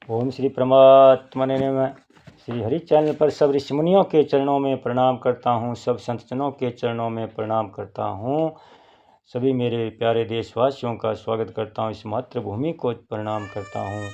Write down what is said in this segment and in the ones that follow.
ओम श्री परमात्मा ने नमः। श्री हरि चैनल पर सब ऋषि मुनियों के चरणों में प्रणाम करता हूँ, सब संतजनों के चरणों में प्रणाम करता हूँ। सभी मेरे प्यारे देशवासियों का स्वागत करता हूँ, इस मातृभूमि को प्रणाम करता हूँ।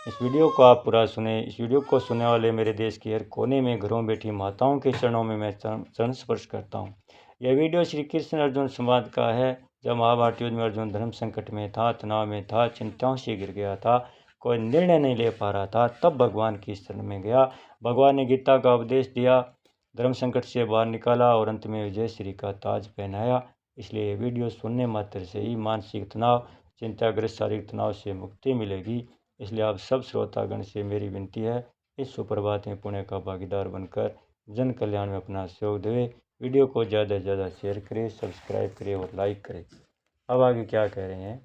इस वीडियो को आप पूरा सुने। इस वीडियो को सुनने वाले मेरे देश के हर कोने में घरों बैठी माताओं के चरणों में मैं चरण स्पर्श करता हूँ। यह वीडियो श्री कृष्ण अर्जुन संवाद का है। जब महाभारत युद्ध में अर्जुन धर्म संकट में था, तनाव में था, चिंताओं से गिर गया था, कोई निर्णय नहीं ले पा रहा था, तब भगवान की शरण में गया। भगवान ने गीता का उपदेश दिया, धर्म संकट से बाहर निकाला और अंत में विजय श्री का ताज पहनाया। इसलिए ये वीडियो सुनने मात्र से ही मानसिक तनाव, चिंताग्रस्त शारीरिक तनाव से मुक्ति मिलेगी। इसलिए आप सब श्रोतागण से मेरी विनती है, इस सुप्रभात में पुण्य का भागीदार बनकर जन कल्याण में अपना सहयोग दें। वीडियो को ज़्यादा से ज़्यादा शेयर करें, सब्सक्राइब करें और लाइक करें। अब आगे क्या कह रहे हैं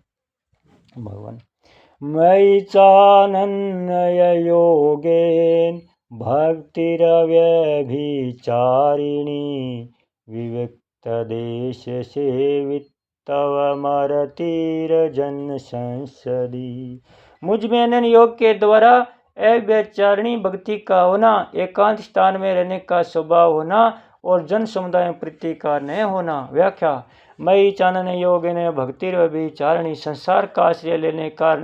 भगवान। मयि चानन्य योगेन भक्तिरव्यभिचारिणी विविक्त देश सेवित तव मरतिरजन संसदी। मुझ में अनन्य योग के द्वारा अव्यभिचारिणी भक्ति का होना, एकांत स्थान में रहने का स्वभाव होना और जन समुदाय में प्रीति का न होना। व्याख्या। मयि चानन्य योगेन भक्तिरव्यभिचारिणी। संसार का आश्रय लेने का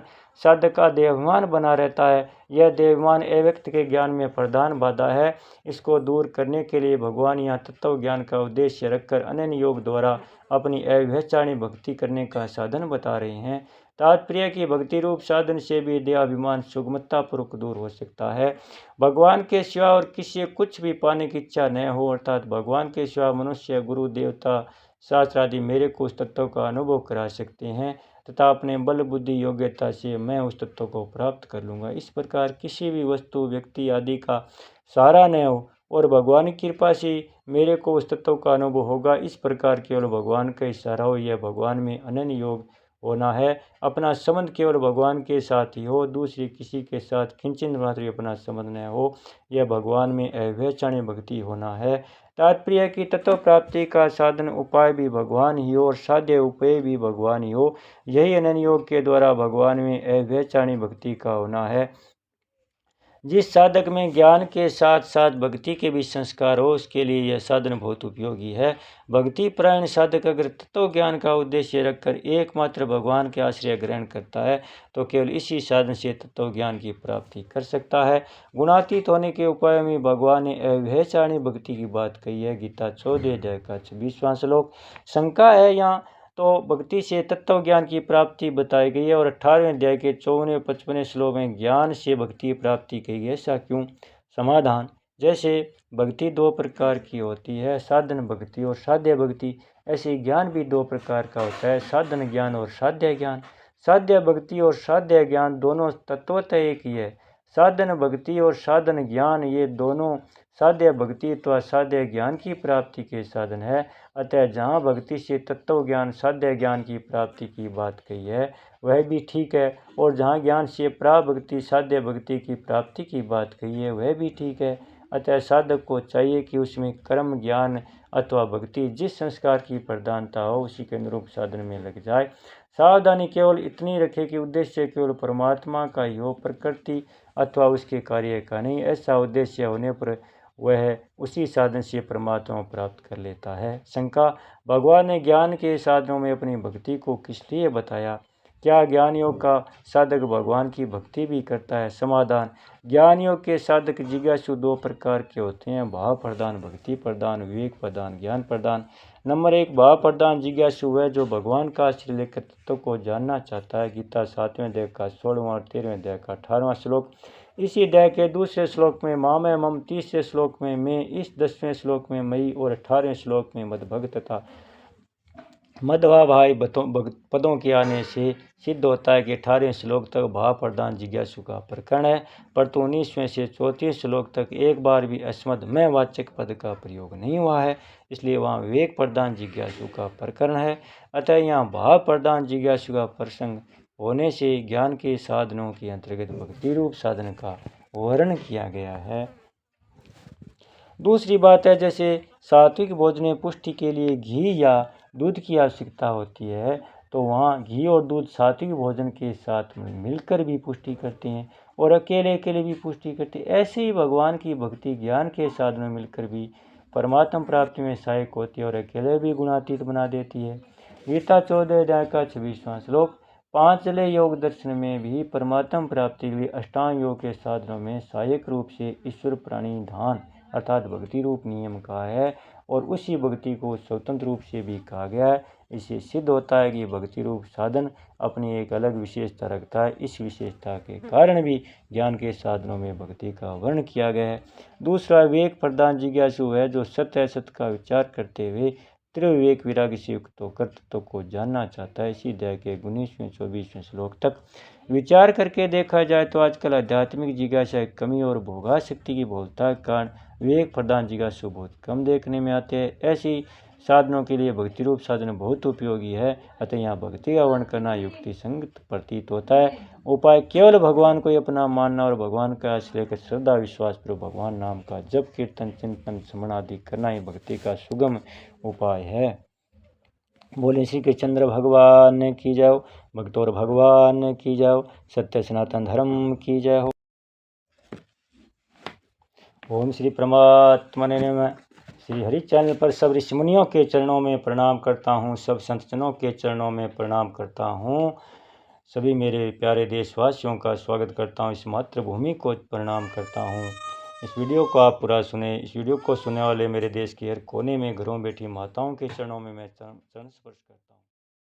साधक का देहाभिमान बना रहता है। यह देहाभिमान अव्यक्त के ज्ञान में प्रधान बाधा है। इसको दूर करने के लिए भगवान यहाँ तत्व ज्ञान का उद्देश्य रखकर अनन्य योग द्वारा अपनी अव्यभिचारिणी भक्ति करने का साधन बता रहे हैं। तात्पर्य की भक्ति रूप साधन से भी देहाभिमान सुगमतापूर्वक दूर हो सकता है। भगवान के सिवा और किसी कुछ भी पाने की इच्छा न हो, अर्थात भगवान के सिवा मनुष्य, गुरु, देवता, शास्त्र आदि मेरे को उस तत्व का अनुभव करा सकते हैं तथा अपने बल बुद्धि योग्यता से मैं उस तत्व को प्राप्त कर लूँगा। इस प्रकार किसी भी वस्तु, व्यक्ति आदि का सहारा न हो और भगवान की कृपा से मेरे को उस तत्व का अनुभव होगा। इस प्रकार केवल भगवान का ही सहारा हो, यह भगवान में अनन्य योग होना है। अपना संबंध केवल भगवान के साथ ही हो, दूसरी किसी के साथ किंचित मात्र अपना संबंध न हो, यह भगवान में अव्यभिचारिणी भक्ति होना है। तात्पर्य की तत्व प्राप्ति का साधन उपाय भी भगवान ही हो और साध्य उपाय भी भगवान ही हो। यही अनन्य योग के द्वारा भगवान में अव्यभिचारिणी भक्ति का होना है। जिस साधक में ज्ञान के साथ साथ भक्ति के भी संस्कार हो, उसके लिए यह साधन बहुत उपयोगी है। भक्ति परायण साधक अगर तत्व ज्ञान का उद्देश्य रखकर एकमात्र भगवान के आश्रय ग्रहण करता है तो केवल इसी साधन से तत्व ज्ञान की प्राप्ति कर सकता है। गुणातीत होने के उपाय में भगवान ने अव्यभिचारिणी भक्ति की बात कही है। गीता 14 अध्याय का 26वां श्लोक। शंका है यहाँ तो भक्ति से तत्व ज्ञान की प्राप्ति बताई गई है और 18वें अध्याय के 54वें 55वें श्लोक में ज्ञान से भक्ति प्राप्ति कही गई है। ऐसा क्यों? समाधान। जैसे भक्ति दो प्रकार की होती है, साधन भक्ति और साध्य भक्ति, ऐसे ज्ञान भी दो प्रकार का होता है, साधन ज्ञान और साध्य ज्ञान। साध्य भक्ति और साध्य ज्ञान दोनों तत्वतः एक ही है। साधन भक्ति और साधन ज्ञान ये दोनों साध्य भक्ति अथवा साध्य ज्ञान की प्राप्ति के साधन है। अतः जहाँ भक्ति से तत्व ज्ञान, साध्य ज्ञान की प्राप्ति की बात कही है वह भी ठीक है, और जहाँ ज्ञान से प्राप्त भक्ति, साध्य भक्ति की प्राप्ति की बात कही है वह भी ठीक है। अतः साधक को चाहिए कि उसमें कर्म, ज्ञान अथवा भक्ति जिस संस्कार की प्रधानता हो उसी के अनुरूप साधन में लग जाए। सावधानी केवल इतनी रखे कि उद्देश्य केवल परमात्मा का ही हो, प्रकृति अथवा उसके कार्य का नहीं। ऐसा उद्देश्य होने पर वह उसी साधन से परमात्मा प्राप्त कर लेता है। शंका। भगवान ने ज्ञान के साधनों में अपनी भक्ति को किस लिए बताया? क्या ज्ञान योग का साधक भगवान की भक्ति भी करता है? समाधान। ज्ञान योग के साधक जिज्ञासु दो प्रकार के होते हैं, भाव प्रधान, भक्ति प्रधान, विवेक प्रधान, ज्ञान प्रधान। नंबर 1, भाव प्रधान जिज्ञासु वह जो भगवान का आश्रय लेकर तत्व को जानना चाहता है। गीता 7वें अध्याय का 16वां और 13वें अध्याय का 18वां श्लोक। इसी अध्याय के दूसरे श्लोक में माँ में मम, तीसरे श्लोक में मैं, इस 10वें श्लोक में मई और 18वें श्लोक में मदभक्त तथा मध्वाभाई पदों के आने से सिद्ध होता है कि 18वें श्लोक तक भाव प्रधान जिज्ञासु का प्रकरण है, परंतु 19वें से 34 श्लोक तक एक बार भी अस्मद में वाचक पद का प्रयोग नहीं हुआ है, इसलिए वहाँ विवेक प्रधान जिज्ञासु का प्रकरण है। अतः यहाँ भाव प्रधान जिज्ञासु का प्रसंग होने से ज्ञान के साधनों के अंतर्गत भक्ति रूप साधन का वर्णन किया गया है। दूसरी बात है, जैसे सात्विक भोजन में पुष्टि के लिए घी या दूध की आवश्यकता होती है, तो वहाँ घी और दूध सात्विक भोजन के साथ मिलकर भी पुष्टि करते हैं और अकेले अकेले भी पुष्टि करते हैं। ऐसे ही भगवान की भक्ति ज्ञान के साधन में मिलकर भी परमात्मा प्राप्ति में सहायक होती है और अकेले भी गुणातीत बना देती है। गीता 14 अध्याय का 26वां श्लोक। पांचले योग दर्शन में भी परमात्मा प्राप्ति के लिए अष्टांग योग के साधनों में सहायक रूप से ईश्वर प्राणिधान अर्थात भक्ति रूप नियम का है और उसी भक्ति को स्वतंत्र रूप से भी कहा गया है। इससे सिद्ध होता है कि भक्ति रूप साधन अपनी एक अलग विशेषता रखता है। इस विशेषता के कारण भी ज्ञान के साधनों में भक्ति का वर्णन किया गया है। दूसरा विवेक प्रधान जिज्ञासु है जो सत्य असत्य का विचार करते हुए त्रिविवेक विराग से युक्त होकर तत्व को जानना चाहता है। इसी अध्याय के 19वें 24वें श्लोक तक विचार करके देखा जाए तो आजकल आध्यात्मिक जिज्ञासा की कमी और भोगाशक्ति की बहुलता के कारण विवेक प्रधान जिज्ञासु बहुत कम देखने में आते हैं। ऐसी साधनों के लिए भक्ति रूप साधन बहुत उपयोगी है, अतः यहाँ भक्ति का वर्णन करना युक्ति संगत प्रतीत होता है। उपाय केवल भगवान को ही अपना मानना और भगवान का आश्रय कर श्रद्धा विश्वास पर भगवान नाम का जप कीर्तन चिंतन स्मरण आदि करना ही भक्ति का सुगम उपाय है। बोले श्री कृष्णचंद्र भगवान की जय हो, भक्तोर भगवान की जय हो, सत्य सनातन धर्म की जय हो। ओम श्री परमात्मने नमः। श्री हरि चैनल पर सब ऋषि मुनियों के चरणों में प्रणाम करता हूँ, सब संतजनों के चरणों में प्रणाम करता हूँ। सभी मेरे प्यारे देशवासियों का स्वागत करता हूँ, इस मातृभूमि को प्रणाम करता हूँ। इस वीडियो को आप पूरा सुने। इस वीडियो को सुनने वाले मेरे देश के हर कोने में घरों बैठी माताओं के चरणों में मैं चरण स्पर्श करता हूँ।